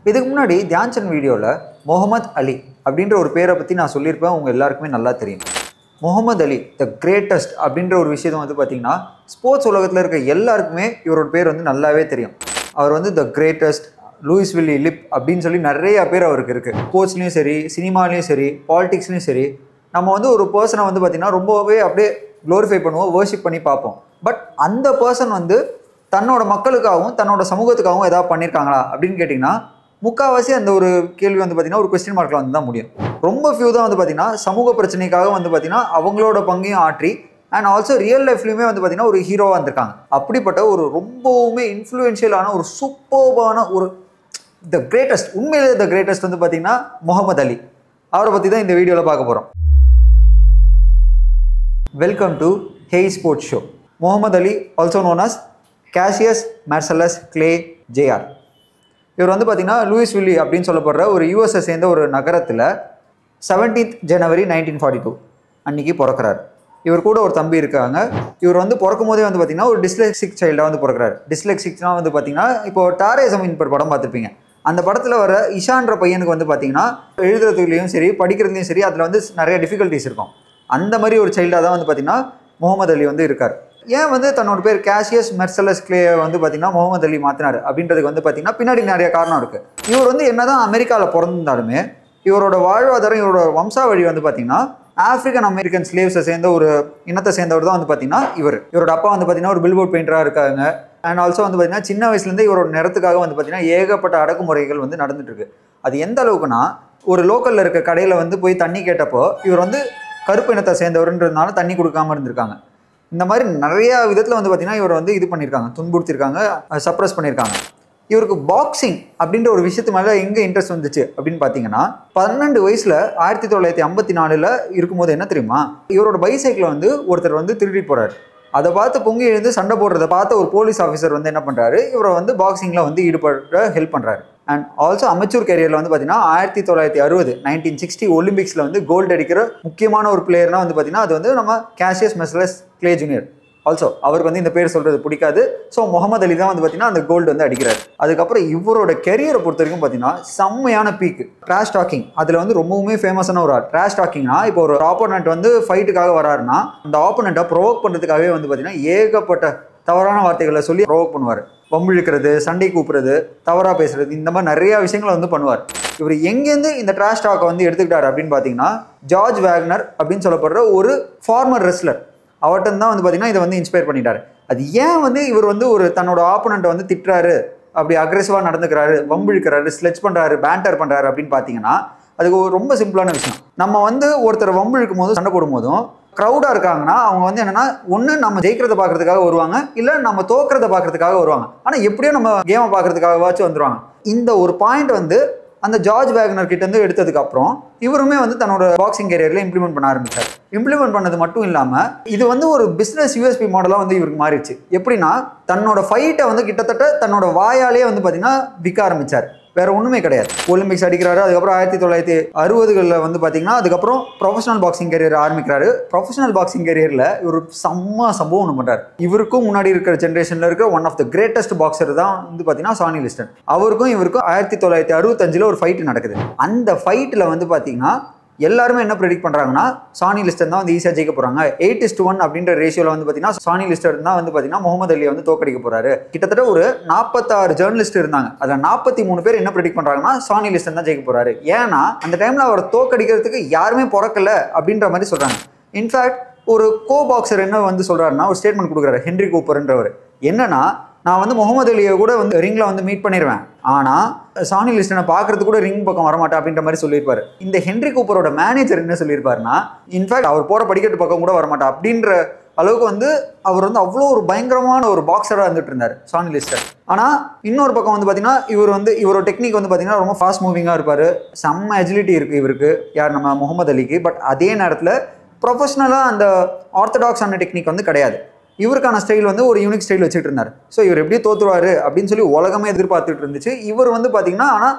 இதுக்கு முன்னாடி தியான் சந்த் வீடியோவில் முகமது அலி அப்படின்ற ஒரு பேரை பற்றி நான் சொல்லியிருப்பேன். உங்கள் எல்லாருக்குமே நல்லா தெரியும். முகமது அலி த கிரேட்டஸ்ட் அப்படின்ற ஒரு விஷயத்தை வந்து பார்த்திங்கன்னா ஸ்போர்ட்ஸ் உலகத்தில் இருக்க எல்லாருக்குமே இவரோட பேர் வந்து நல்லாவே தெரியும். அவர் வந்து the greatest, Louisville lip அப்படின்னு சொல்லி நிறைய பேர் அவருக்கு இருக்குது. ஸ்போர்ட்ஸ்லேயும் சரி, சினிமாலேயும் சரி, பாலிடிக்ஸ்லேயும் சரி, நம்ம வந்து ஒரு பர்சனை வந்து பார்த்திங்கன்னா ரொம்பவே அப்படியே க்ளோரிஃபை பண்ணுவோம், வர்ஷிப் பண்ணி பார்ப்போம். பட் அந்த பர்சன் வந்து தன்னோட மக்களுக்காகவும் தன்னோட சமூகத்துக்காகவும் ஏதாவது பண்ணியிருக்காங்களா அப்படின்னு கேட்டிங்கன்னா முக்கால்வாசி அந்த ஒரு கேள்வி வந்து பார்த்திங்கன்னா ஒரு கொஸ்டின் மார்க்கில் வந்து தான் முடியும். ரொம்ப ஃபியூ தான் வந்து பார்த்திங்கன்னா சமூக பிரச்சனைக்காக வந்து பார்த்திங்கன்னா அவங்களோட பங்கையும் ஆற்றி அண்ட் ஆல்சோ ரியல் லைஃப்லையுமே வந்து பார்த்திங்கன்னா ஒரு ஹீரோவாக வந்திருக்காங்க. அப்படிப்பட்ட ஒரு ரொம்பவுமே இன்ஃப்ளூயன்ஷியலான ஒரு சூப்பர்பான ஒரு த கிரேட்டஸ்ட், உண்மையிலே த கிரேட்டஸ்ட் வந்து பார்த்திங்கன்னா முகமது அலி. அவரை பற்றி தான் இந்த வீடியோவில் பார்க்க போகிறோம். Welcome to hey sports show. Muhammad Ali also known as Cassius Marcellus Clay J R. இவர் வந்து பார்த்திங்கன்னா லூயிஸ் வில்லி அப்படின்னு சொல்லப்படுற ஒரு யூஎஸ்ஐ சேர்ந்த ஒரு நகரத்தில் 17th January 1942 அன்றைக்கி பிறக்கிறார். இவர் கூட ஒரு தம்பி இருக்காங்க. இவர் வந்து பிறக்கும் போதே வந்து பார்த்திங்கன்னா ஒரு டிஸ்லெக்சிக் சைல்டாக வந்து பிறக்கிறார். டிஸ்லெக்சிக்ஸ்னால் வந்து பார்த்திங்கன்னா இப்போது டாரே ஜமீன் பர் படம் பார்த்துருப்பீங்க. அந்த படத்தில் வர இஷான்ற பையனுக்கு வந்து பார்த்திங்கன்னா எழுதுறதுலையும் சரி படிக்கிறதுலையும் சரி அதில் வந்து நிறைய டிஃபிகல்ட்டிஸ் இருக்கும். அந்த மாதிரி ஒரு சைல்டாக தான் வந்து பார்த்திங்கன்னா முகமது அலி வந்து இருக்கார். ஏன் வந்து தன்னோட பேர் கேசியஸ் மார்செல்லஸ் கிளே வந்து பார்த்திங்கன்னா முகமது அலி மாற்றினார் அப்படின்றதுக்கு வந்து பார்த்திங்கன்னா பின்னாடி நிறைய காரணம் இருக்குது. இவர் வந்து என்ன தான் அமெரிக்காவில் பிறந்திருந்தாலுமே இவரோட வாழ்வாதாரம், இவரோட வம்சாவழி வந்து பார்த்திங்கன்னா ஆஃப்ரிக்கன் அமெரிக்கன் ஸ்லேவ்ஸை சேர்ந்த ஒரு இனத்தை சேர்ந்தவர் தான் வந்து பார்த்திங்கன்னா இவரோட அப்பா வந்து பார்த்திங்கன்னா ஒரு பில்போர்ட் பெயிண்டராக இருக்காங்க. அண்ட் ஆல்சோ வந்து பார்த்திங்கன்னா சின்ன வயசுலேருந்து இவரோட நிறத்துக்காக வந்து பார்த்திங்கன்னா ஏகப்பட்ட அடக்குமுறைகள் வந்து நடந்துட்டுருக்கு. அது எந்த அளவுக்குன்னா ஒரு லோக்கலில் இருக்க கடையில் வந்து போய் தண்ணி கேட்டப்போ இவர் வந்து கருப்பு இனத்தை சேர்ந்தவர்ன்றதுனால தண்ணி கொடுக்காமல் இருந்திருக்காங்க. இந்த மாதிரி நிறையா விதத்தில் வந்து பார்த்திங்கன்னா இவர் வந்து இது பண்ணியிருக்காங்க, துன்புறுத்திருக்காங்க, சப்ரஸ் பண்ணியிருக்காங்க. இவருக்கு பாக்ஸிங் அப்படின்ற ஒரு விஷயத்து மேலே எங்கே இன்ட்ரெஸ்ட் வந்துச்சு அப்படின்னு பார்த்தீங்கன்னா 12 வயசில் 1954 இருக்கும்போது என்ன தெரியுமா, இவரோட பைசைக்கிளை வந்து ஒருத்தர் வந்து திருடிட்டு போகிறார். அதை பார்த்து பொங்கி எழுந்து சண்டை போடுறதை பார்த்த ஒரு போலீஸ் ஆஃபீஸர் வந்து என்ன பண்ணுறாரு, இவரை வந்து பாக்ஸிங்கில் வந்து ஈடுபட ஹெல்ப் பண்ணுறாரு. அண்ட் ஆல்சோ அமெச்சூர் கேரியரில் வந்து பார்த்தீங்கன்னா 1960 ஒலிம்பிக்ஸில் வந்து கோல்டு அடிக்கிற முக்கியமான ஒரு பிளேயர்னா வந்து பார்த்தீங்கன்னா அது வந்து நம்ம gaseous Marcellus clay junior. Also அவருக்கு வந்து இந்த பேர் சொல்கிறது பிடிக்காது. ஸோ முகமது அலி தான் வந்து பார்த்தீங்கன்னா அந்த கோல்டு வந்து அடிக்கிறார். அதுக்கப்புறம் இவரோட கெரியரை பொறுத்த வரைக்கும் பார்த்தீங்கன்னா செம்மையான பீக். ட்ராஷ் டாக்கிங் அதில் வந்து ரொம்பவுமே ஃபேமஸான ஒரு ஆள். ட்ராஷ் டாக்கிங்னா இப்போ ஒரு ஆப்போனண்ட் வந்து ஃபைட்டுக்காக வராருன்னா அந்த ஆப்போனண்ட்டை ப்ரொவோக் பண்ணுறதுக்காகவே வந்து பார்த்தீங்கன்னா ஏகப்பட்ட தவறான வார்த்தைகளை சொல்லி ப்ரொவோக் பண்ணுவார். வம்பிழுக்கிறது, சண்டை கூப்பிடுறது, தவறாக பேசுறது, இந்த மாதிரி நிறையா விஷயங்களை வந்து பண்ணுவார். இவர் எங்கேருந்து இந்த ட்ராஷ் டாக்கை வந்து எடுத்துக்கிட்டார் அப்படின்னு பார்த்தீங்கன்னா ஜார்ஜ் வேக்னர் அப்படின்னு சொல்லப்படுற ஒரு ஃபார்மர் ரெஸ்லர் அவர்கிட்ட தான் வந்து பார்த்தீங்கன்னா இதை வந்து இன்ஸ்பயர் பண்ணிட்டார். அது ஏன் வந்து இவர் வந்து ஒரு தன்னோட ஆப்போனண்ட்டை வந்து திட்டுறாரு, அப்படி அக்ரெசிவாக நடந்துக்கிறாரு, வம்பிழுக்கிறாரு, ஸ்லெட்ச் பண்ணுறாரு, பேண்டர் பண்ணுறாரு அப்படின்னு பார்த்தீங்கன்னா அதுக்கு ஒரு ரொம்ப சிம்பிளான விஷயம். நம்ம வந்து ஒருத்தர் வம்பிழுக்கும் போதும் சண்டை போடும் போதும் க்ரௌடாக இருக்காங்கன்னா அவங்க வந்து என்னென்னா ஒன்று நம்ம ஜெயிக்கிறத பார்க்குறதுக்காக வருவாங்க, இல்லை நம்ம தோக்கிறத பார்க்குறதுக்காக வருவாங்க. ஆனால் எப்படியோ நம்ம கேமை பார்க்குறதுக்காகவாச்சும் வந்துடுவாங்க. இந்த ஒரு பாயிண்ட் வந்து அந்த ஜார்ஜ் வேக்னர் கிட்டேருந்து எடுத்ததுக்கப்புறம் இவருமே வந்து தன்னோட பாக்ஸிங் கேரியரில் இம்ப்ளிமெண்ட் பண்ண ஆரம்பித்தார். இம்ப்ளிமெண்ட் பண்ணது மட்டும் இல்லாமல் இது வந்து ஒரு பிஸ்னஸ் யூஎஸ்பி மாடலாக வந்து இவருக்கு மாறிடுச்சு. எப்படின்னா தன்னோட ஃபைட்டை வந்து கிட்டத்தட்ட தன்னோட வாயாலேயே வந்து பார்த்தீங்கன்னா விற்க ஆரம்பித்தார். வேற ஒன்றுமே கிடையாது. ஒலிம்பிக்ஸ் அடிக்கிறாரு. அதுக்கப்புறம் 1960 வந்து பார்த்தீங்கன்னா அதுக்கப்புறம் ப்ரொஃபஷனல் பாக்ஸிங் கேரியர் ஆரம்பிக்கிறாரு. ப்ரொஃபஷனல் பாக்ஸிங் கேரியரில் இவர் சம்பவம் ஒன்று பண்ணுறாரு. இவருக்கும் முன்னாடி இருக்கிற ஜென்ரேஷனில் இருக்கிற one of the greatest boxer தான் வந்து பார்த்தீங்கன்னா சானி லிஸ்டன். அவருக்கும் இவருக்கும் 1965 ஒரு ஃபைட்டு நடக்குது. அந்த ஃபைட்டில் வந்து பார்த்தீங்கன்னா எல்லாருமே என்ன ப்ரெடிக்ட் பண்ணுறாங்கன்னா சானி லிஸ்டன் தான் வந்து ஈஸியாக ஜெயிக்க போகிறாங்க. 8:1 அப்படின்ற ரேஷியோவில் வந்து பார்த்தீங்கன்னா சானி லிஸ்டன் தான் வந்து பார்த்தீங்கன்னா முகமது அலியை வந்து தோக்கடிக்க போகிறாரு. கிட்டத்தட்ட ஒரு 46 ஜேர்னலிஸ்ட் இருந்தாங்க. அதில் 43 பேர் என்ன ப்ரெடிக்ட் பண்ணுறாங்கன்னா சானி லிஸ்டன் தான் ஜெயிக்க போகிறாரு. ஏன்னா அந்த டைமில் அவரை தோக்கடிக்கிறதுக்கு யாருமே பிறக்கல அப்படின்ற மாதிரி சொல்கிறாங்க. இன்ஃபேக்ட் ஒரு கோ பாக்ஸர் என்ன வந்து சொல்கிறாருன்னா ஒரு ஸ்டேட்மெண்ட் கொடுக்குறாரு, ஹென்ரி கூப்பர்ன்றவர். என்னன்னா நான் வந்து முகமது அலியை கூட வந்து ரிங்கில் வந்து மீட் பண்ணிடுவேன், ஆனால் சானி லிஸ்டனை பார்க்கறதுக்கு கூட ரிங் பக்கம் வரமாட்டேன் அப்படின்ற மாதிரி சொல்லியிருப்பாரு. இந்த ஹென்ரி கூப்பரோட மேனேஜர் என்ன சொல்லியிருப்பாருன்னா இன்ஃபேக்ட் அவர் போகிற படிக்கட்டு பக்கம் கூட வரமாட்டா அப்படின்ற அளவுக்கு வந்து அவர் வந்து அவ்வளோ ஒரு பயங்கரமான ஒரு பாக்ஸராக இருந்துட்டு இருந்தார் சானி லிஸ்டன். ஆனால் இன்னொரு பக்கம் வந்து பார்த்தீங்கன்னா இவரோட டெக்னிக் வந்து பார்த்தீங்கன்னா ரொம்ப ஃபாஸ்ட் மூவிங்காக இருப்பார். செம்ம எஜிலிட்டி இருக்குது இவருக்கு, யார் நம்ம முகமது அலிக்கு. பட் அதே நேரத்தில் ப்ரொஃபஷ்னலாக அந்த ஆர்த்தடாக்ஸான டெக்னிக் வந்து கிடையாது. இவருக்கான ஸ்டைல் வந்து ஒரு யூனிக் ஸ்டைல் வச்சுட்டு இருந்தார். ஸோ இவர் எப்படி தோற்றுவார் அப்படின்னு சொல்லி உலகமே எதிர்பார்த்துட்டு இருந்துச்சு. இவர் வந்து பார்த்தீங்கன்னா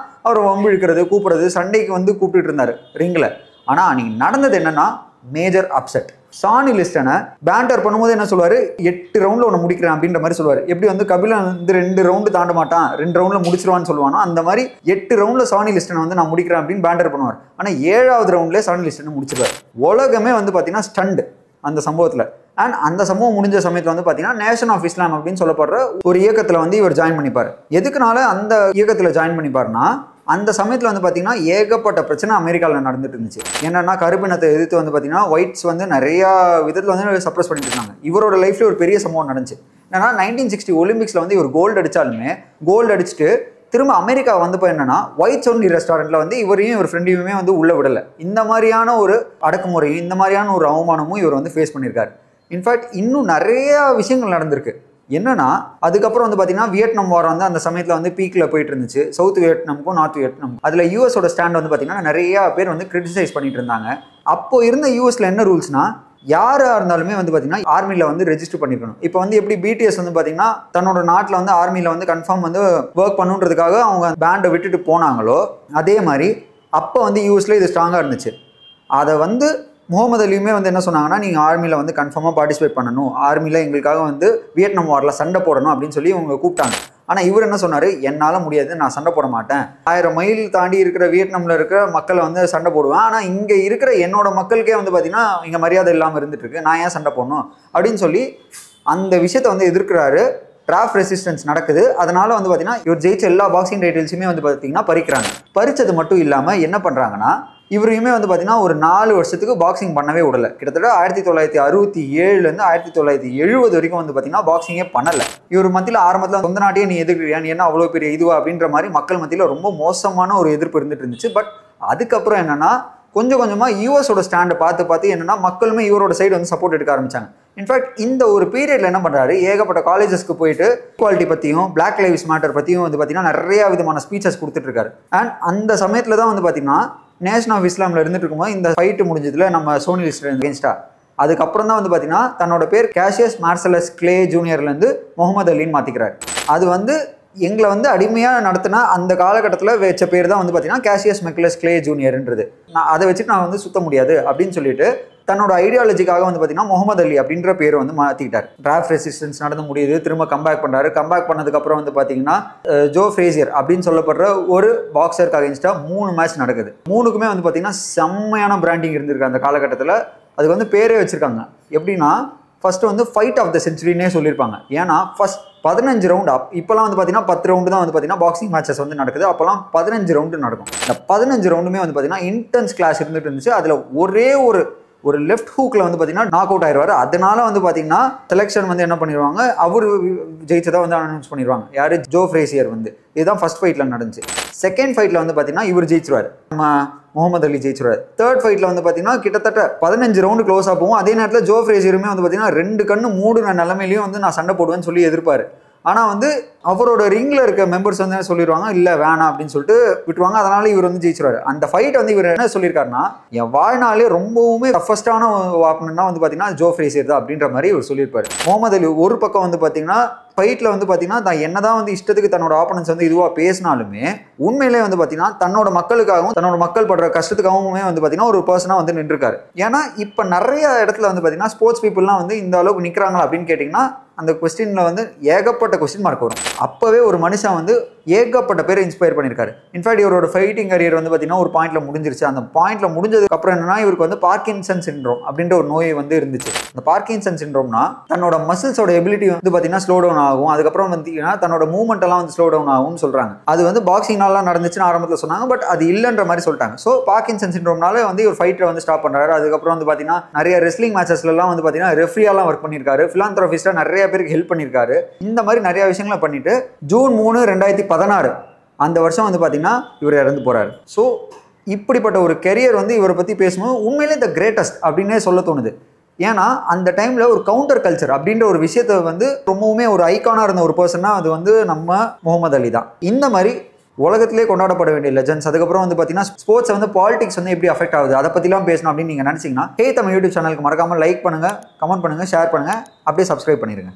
அவர் வம்பிழுக்கிறது, கூப்பிடுறது, சண்டைக்கு வந்து கூப்பிட்டு இருந்தார் ரிங்கில். ஆனால் அன்றைக்கி நடந்தது என்னென்னா மேஜர் அப்செட். சானி லிஸ்டனை பேண்டர் பண்ணும்போது என்ன சொல்லுவார், 8 ரவுண்டில் ஒன்று முடிக்கிறேன் அப்படின்ற மாதிரி சொல்லுவார். எப்படி வந்து கபிலன் வந்து 2 ரவுண்டு தாண்ட மாட்டான், 2 ரவுண்டில் முடிச்சிருவான்னு சொல்லுவானோ அந்த மாதிரி 8 ரவுண்டில் சானி லிஸ்டனை வந்து நான் முடிக்கிறேன் அப்படின்னு பேண்டர் பண்ணுவார். ஆனால் 7வது ரவுண்ட்லேயே சானி லிஸ்டனை முடிச்சிருவார். உலகமே வந்து பார்த்தீங்கன்னா ஸ்டண்டு அந்த சம்பவத்தில். அண்ட் அந்த சம்பவம் முடிஞ்ச சமயத்தில் வந்து பார்த்தீங்கன்னா நேஷன் ஆஃப் இஸ்லாம் அப்படின்னு சொல்லப்படுற ஒரு இயக்கத்தில் வந்து இவர் ஜாயின் பண்ணிப்பார். எதுக்குனால அந்த இயக்கத்தில் ஜாயின் பண்ணிப்பார்னா, அந்த சமயத்தில் வந்து பார்த்தீங்கன்னா ஏகப்பட்ட பிரச்சனை அமெரிக்காவில் நடந்துட்டு இருந்துச்சு. என்னன்னா கருப்பினத்தை எதிர்த்து வந்து பார்த்தீங்கன்னா ஒயிட்ஸ் வந்து நிறையா விதத்தில் வந்து சப்ரஸ் பண்ணிட்டு இருந்தாங்க. இவரோட லைஃப்ல ஒரு பெரிய சம்பவம் நடந்துச்சு. என்னன்னா 1960 ஒலிம்பிக்ஸில் வந்து இவர் கோல்டு அடித்தாலுமே கோல்டு அடிச்சுட்டு திரும்ப அமெரிக்கா வந்தப்போ என்னன்னா ஒயிட்ஸ் ஒன்லி ரெஸ்டாரண்ட்டில் வந்து இவரையும் இவர் ஃப்ரெண்டையுமே வந்து உள்ள விடலை. இந்த மாதிரியான ஒரு அடக்குமுறையும் இந்த மாதிரியான ஒரு அவமானமும் இவர் வந்து ஃபேஸ் பண்ணியிருக்காரு. இன்ஃபேக்ட் இன்னும் நிறையா விஷயங்கள் நடந்திருக்கு. என்னன்னா அதுக்கப்புறம் வந்து பார்த்தீங்கன்னா வியட்நாம் வார் வந்து அந்த சமயத்தில் வந்து பீக்கில் போயிட்டு இருந்துச்சு. சவுத் வியட்நாமுக்கும் நார்த் வியட்நாம். அதில் யூஎஸோட ஸ்டாண்ட் வந்து பார்த்தீங்கன்னா நிறையா பேர் வந்து கிரிட்டிசைஸ் பண்ணிட்டு இருந்தாங்க. அப்போ இருந்த யூஎஸில் என்ன ரூல்ஸ்னா, யாராக இருந்தாலுமே வந்து பார்த்தீங்கன்னா ஆர்மியில் வந்து ரெஜிஸ்டர் பண்ணிருக்கணும். இப்போ வந்து எப்படி பிடிஎஸ் வந்து பார்த்தீங்கன்னா தன்னோட நாட்டில் வந்து ஆர்மியில் வந்து கன்ஃபார்ம் வந்து ஒர்க் பண்ணுன்றதுக்காக அவங்க பேண்டை விட்டுட்டு போனாங்களோ, அதே மாதிரி அப்போ வந்து யூஎஸில் இது ஸ்ட்ராங்காக இருந்துச்சு. அதை வந்து முகமது அலியுமே வந்து என்ன சொன்னாங்கன்னா, நீங்கள் ஆர்மியில் வந்து கன்ஃபார்மாக பார்ட்டிசிபேட் பண்ணணும், ஆர்மியில் எங்களுக்காக வந்து வியட்நாம் வாரில் சண்டை போடணும் அப்படின்னு சொல்லி அவங்க கூப்பிட்டாங்க. ஆனால் இவர் என்ன சொன்னார், என்னால் முடியாது, நான் சண்டை போட மாட்டேன். 1000 மைல் தாண்டி இருக்கிற வியட்நாமில் இருக்கிற மக்களை வந்து சண்டை போடுவேன், ஆனால் இங்கே இருக்கிற என்னோட மக்களுக்கே வந்து பார்த்திங்கன்னா இங்கே மரியாதை இல்லாமல் இருந்துகிட்ருக்கு, நான் ஏன் சண்டை போடணும் அப்படின்னு சொல்லி அந்த விஷயத்தை வந்து எதிர்க்கிறாரு. டிராஃப்ட் ரெசிஸ்டன்ஸ் நடக்குது. அதனால வந்து பார்த்தீங்கன்னா இவர் ஜெயிச்ச எல்லா பாக்ஸிங் டைட்டில்ஸுமே வந்து பார்த்தீங்கன்னா பறிக்கிறாங்க. பறிச்சது மட்டும் இல்லாமல் என்ன பண்ணுறாங்கன்னா, இவரையுமே வந்து பார்த்தீங்கன்னா ஒரு 4 வருஷத்துக்கு பாக்ஸிங் பண்ணவே விடலை. கிட்டத்தட்ட 1967 1970 வரைக்கும் வந்து பார்த்தீங்கன்னா பாக்ஸிங்கே பண்ணலை. இவர் மத்தியில் ஆரம்பத்தில் சொந்த நாட்டையே நீ எதிர்க்கிறியா, நீ என்ன அவ்வளோ பெரிய இதுவா அப்படின்ற மாதிரி மக்கள் மத்தியில் ரொம்ப மோசமான ஒரு எதிர்ப்பு இருந்துட்டு இருந்துச்சு. பட் அதுக்கப்புறம் என்னன்னா கொஞ்சம் கொஞ்சமாக யூஎஸோட ஸ்டாண்டை பார்த்து என்னன்னா மக்களுமே இவரோட சைடு வந்து சப்போர்ட் எடுக்க ஆரம்பிச்சாங்க. இன்ஃபேக்ட் இந்த ஒரு பீரியட்ல என்ன பண்ணுறாரு, ஏகப்பட்ட காலேஜஸ்க்கு போயிட்டு ஈக்குவாலிட்டி பற்றியும் பிளாக் லைவ்ஸ் மேட்டர் பற்றியும் வந்து பார்த்தீங்கன்னா நிறைய விதமான ஸ்பீச்சஸ் கொடுத்துட்டு இருக்காரு. அண்ட் அந்த சமயத்தில் தான் வந்து பார்த்தீங்கன்னா நேஷன் ஆஃப் இஸ்லாமில் இருந்துட்டு இருக்கும்போது இந்த ஃபைட்டு முடிஞ்சதுல நம்ம சோனி லிஸ்டர் அகேன்ஸ்டா, அதுக்கப்புறம் தான் வந்து பார்த்தீங்கன்னா தன்னோட பேர் கேஷியஸ் மார்சலஸ் கிளே ஜூனியர்லேருந்து முகமது அலின்னு மாற்றிக்கிறார். அது வந்து எங்களை வந்து அடிமையாக நடத்தினா அந்த காலகட்டத்தில் வச்ச பேர் தான் வந்து பார்த்தீங்கன்னா கேஷியஸ் மெக்லஸ் கிளே ஜூனியர்ன்றது. நான் அதை வச்சுட்டு நான் வந்து சுத்த முடியாது அப்படின்னு சொல்லிட்டு தன்னோட ஐடியாலஜிக்காக வந்து பார்த்தீங்கன்னா முகமது அலி அப்படின்ற பேர் வந்து மாற்றிக்கிட்டார். டிராஃப்ட் ரெசிஸ்டன்ஸ் நடந்து முடியுது, திரும்ப கம்பேக் பண்ணுறாரு. கம்பேக் பண்ணதுக்கப்புறம் வந்து பார்த்தீங்கன்னா ஜோ ஃப்ரேசியர் அப்படின்னு சொல்லப்படுற ஒரு பாக்ஸருக்கு அகேன்ஸ்டாக 3 மேட்ச் நடக்குது. 3க்குமே வந்து பார்த்தீங்கன்னா செம்மையான பிராண்டிங் இருந்திருக்கு அந்த காலகட்டத்தில். அதுக்கு வந்து பேரே வச்சுருக்காங்க. எப்படின்னா ஃபர்ஸ்ட் வந்து ஃபைட் ஆஃப் த செஞ்சுரினே சொல்லியிருப்பாங்க. ஏன்னா ஃபர்ஸ்ட் 15 ரவுண்டு, இப்போலாம் வந்து பார்த்தீங்கன்னா 10 ரவுண்டு தான் வந்து பார்த்தீங்கன்னா பாக்ஸிங் மேட்சஸ் வந்து நடக்குது. அப்போலாம் 15 ரவுண்டு நடக்கும். இந்த 15 ரவுண்டுமே வந்து பார்த்தீங்கன்னா இன்டென்ஸ் கிளாஸ் இருந்துட்டு இருந்துச்சு. அதில் ஒரே ஒரு லெஃப்ட் ஹூக்கில் வந்து பார்த்தீங்கன்னா நாக் அவுட் ஆயிடுவார். அதனால வந்து பார்த்தீங்கன்னா செலெக்ஷன் வந்து என்ன பண்ணிடுவாங்க, அவர் ஜெயிச்சதை வந்து அனௌன்ஸ் பண்ணிடுவாங்க. யார், ஜோ ஃப்ரேசியர் வந்து. இதுதான் ஃபர்ஸ்ட் ஃபைட்டில் நடந்துச்சு. செகண்ட் ஃபைட்டில் வந்து பார்த்தீங்கன்னா இவர் ஜெயிச்சிருவார், நம்ம முகமது அலி ஜெயிச்சிருவார். தேர்ட் ஃபைட்டில் வந்து பார்த்தீங்கன்னா கிட்டத்தட்ட 15 ரவுண்டு க்ளோஸாக போகும். அதே நேரத்தில் ஜோ ஃப்ரேசியருமே வந்து பார்த்தீங்கன்னா 2 கண்ணு மூடுன நிலைமையிலையும் வந்து நான் சண்டை போடுவேன்னு சொல்லி எதிர்ப்பார். ஆனால் வந்து அவரோட ரிங்கில் இருக்க மெம்பர்ஸ் வந்து என்ன சொல்லிடுவாங்க, இல்லை வேணாம் அப்படின்னு சொல்லிட்டு விட்டுருவாங்க. அதனால இவர் வந்து ஜெயிச்சிருவாரு. அந்த ஃபைட் வந்து இவர் என்ன சொல்லியிருக்காருன்னா, என் வாழ்நாளே ரொம்பவுமே டஃபஸ்டான வாப்பனா வந்து பார்த்தீங்கன்னா ஜோ ஃப்ரேசியர் தான் அப்படின்ற மாதிரி இவர் சொல்லியிருப்பாரு. முகமது அலி ஒரு பக்கம் வந்து பார்த்தீங்கன்னா ஃபைட்டில் வந்து பார்த்தீங்கன்னா தான் என்னதான் வந்து இஷ்டத்துக்கு தன்னோட ஆப்பனன்ஸ் வந்து இதுவாக பேசினாலுமே உண்மையிலே வந்து பார்த்தீங்கன்னா தன்னோட மக்களுக்காகவும் தன்னோட மக்கள் படுற கஷ்டத்துக்காகவுமே வந்து பார்த்தீங்கன்னா ஒரு பர்சனாக வந்து நின்றுருக்காரு. ஏன்னா இப்போ நிறைய இடத்துல வந்து பார்த்தீங்கன்னா ஸ்போர்ட்ஸ் பீப்புளெலாம் வந்து இந்த அளவுக்கு நிற்கிறாங்களா அப்படின்னு கேட்டிங்கன்னா அந்த கொஸ்டினில் வந்து ஏகப்பட்ட கொஸ்டின் மார்க் வரும். அப்போவே ஒரு மனுஷன் வந்து ஏகப்பட்ட பேரை இன்ஸ்பயர் பண்ணியிருக்காரு. இன்ஃபேக்ட் இவரோட ஃபைட்டிங் கரியர் வந்து பார்த்தீங்கன்னா ஒரு பாயிண்ட்ல முடிஞ்சிருச்சு. அந்த பாயிண்ட்ல முடிஞ்சதுக்கு அப்புறம் என்னன்னா இவருக்கு வந்து பார்க்கின்சன் சிண்ட்ரோம் அப்படின்ற ஒரு நோய் வந்து இருந்துச்சு. அந்த பார்க்கின்சன் சிண்ட்ரோம்னா தன்னோட மசில்ஸோட எபிலிட்டி வந்து பார்த்தீங்கன்னா ஸ்லோ டவுன் ஆகும். அதுக்கப்புறம் வந்து தன்னோட மூவ்மெண்ட் எல்லாம் வந்து ஸ்லோ டவுன் ஆகும்னு சொல்றாங்க. அது வந்து பாக்ஸிங்னாலாம் நடந்துச்சுன்னு ஆரம்பத்தில் சொன்னாங்க. பட் அது இல்லைன்ற மாதிரி சொல்லிட்டாங்க. ஸோ பார்க்கின்சன் சிண்ட்ரோம்னால வந்து இவர் ஃபைட்டை வந்து ஸ்டாப் பண்றாரு. அதுக்கப்புறம் வந்து பார்த்தீங்கன்னா நிறைய ரெஸ்லிங் மேட்சஸ்லாம் வந்து பார்த்தீங்கன்னா ரெஃப்ரியாலாம் ஒர்க் பண்ணியிருக்காரு. ஃபிலாந்த்ரோபிஸ்டா நிறைய பேருக்கு ஹெல்ப் பண்ணியிருக்காரு. இந்த மாதிரி நிறைய விஷயங்களை பண்ணிட்டு ஜூன் 3, 2016 அந்த வருஷம் வந்து பார்த்தீங்கன்னா இவர் இறந்து போறாரு. ஸோ இப்படிப்பட்ட ஒரு கெரியர் வந்து இவரை பற்றி பேசும்போது உண்மையிலே த கிரேட்டஸ்ட் அப்படின்னே சொல்ல தோணுது. ஏன்னா அந்த டைமில் ஒரு கவுண்டர் கல்ச்சர் அப்படின்ற ஒரு விஷயத்தை வந்து ரொம்பவுமே ஒரு ஐக்கானாக இருந்த ஒரு பர்சன்னா அது வந்து நம்ம முகமது அலி தான். இந்த மாதிரி உலகத்திலே கொண்டாடப்பட வேண்டிய லெஜண்ட்ஸ். அதுக்கப்புறம் வந்து பார்த்தீங்கன்னா ஸ்போர்ட்ஸ் வந்து பாலிடிக்ஸ் வந்து எப்படி அஃபெக்ட் ஆகுது அதை பற்றிலாம் பேசணும் அப்படின்னு நீங்கள் நினச்சிங்கன்னா ஹே தமிழ் யூடியூப் சேனலுக்கு மறக்காமல் லைக் பண்ணுங்கள், கமெண்ட் பண்ணுங்கள், ஷேர் பண்ணுங்கள், அப்படியே சப்ஸ்கிரைப் பண்ணிடுங்க.